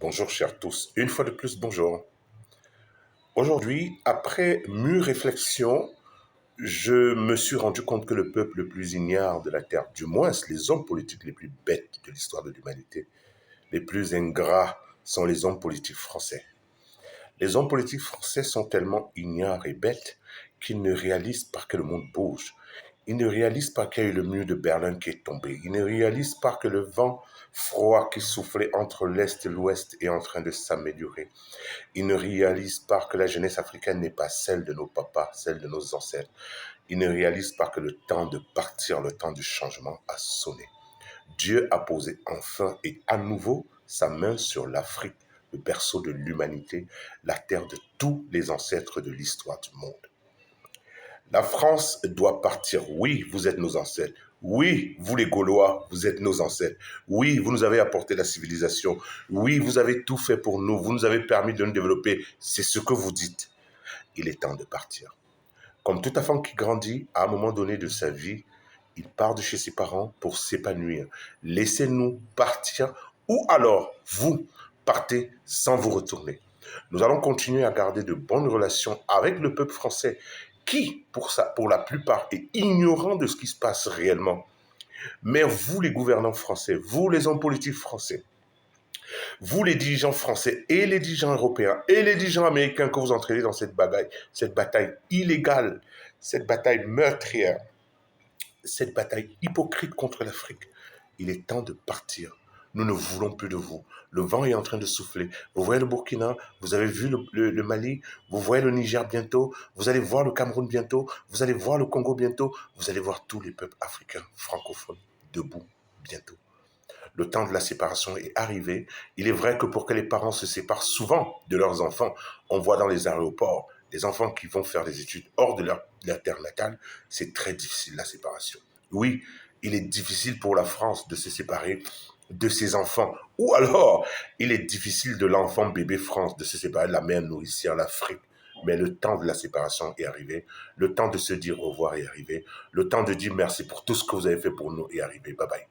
Bonjour chers tous, une fois de plus bonjour. Aujourd'hui, après mûre réflexion, je me suis rendu compte que le peuple le plus ignare de la Terre, du moins les hommes politiques les plus bêtes de l'histoire de l'humanité, les plus ingrats, sont les hommes politiques français. Les hommes politiques français sont tellement ignares et bêtes qu'ils ne réalisent pas que le monde bouge. Ils ne réalisent pas qu'il y a eu le mur de Berlin qui est tombé. Ils ne réalisent pas que le vent froid qui soufflait entre l'Est et l'Ouest est en train de s'améliorer. Ils ne réalisent pas que la jeunesse africaine n'est pas celle de nos papas, celle de nos ancêtres. Ils ne réalisent pas que le temps de partir, le temps du changement a sonné. Dieu a posé enfin et à nouveau sa main sur l'Afrique, le berceau de l'humanité, la terre de tous les ancêtres de l'histoire du monde. La France doit partir. Oui, vous êtes nos ancêtres. Oui, vous les Gaulois, vous êtes nos ancêtres. Oui, vous nous avez apporté la civilisation. Oui, vous avez tout fait pour nous. Vous nous avez permis de nous développer. C'est ce que vous dites. Il est temps de partir. Comme tout enfant qui grandit, à un moment donné de sa vie, il part de chez ses parents pour s'épanouir. Laissez-nous partir ou alors vous partez sans vous retourner. Nous allons continuer à garder de bonnes relations avec le peuple français qui, pour la plupart, est ignorant de ce qui se passe réellement. Mais vous, les gouvernants français, vous, les hommes politiques français, vous, les dirigeants français et les dirigeants européens et les dirigeants américains que vous entraînez dans cette bataille illégale, cette bataille meurtrière, cette bataille hypocrite contre l'Afrique, il est temps de partir. Nous ne voulons plus de vous. Le vent est en train de souffler. Vous voyez le Burkina, vous avez vu le Mali, vous voyez le Niger bientôt, vous allez voir le Cameroun bientôt, vous allez voir le Congo bientôt, vous allez voir tous les peuples africains francophones debout bientôt. Le temps de la séparation est arrivé. Il est vrai que pour que les parents se séparent souvent de leurs enfants, on voit dans les aéroports des enfants qui vont faire des études hors de leur terre natale, c'est très difficile la séparation. Oui, il est difficile pour la France de se séparer de ses enfants. Ou alors, il est difficile de l'enfant bébé France de se séparer de la mère nourricière, l'Afrique. Mais le temps de la séparation est arrivé. Le temps de se dire au revoir est arrivé. Le temps de dire merci pour tout ce que vous avez fait pour nous est arrivé. Bye bye.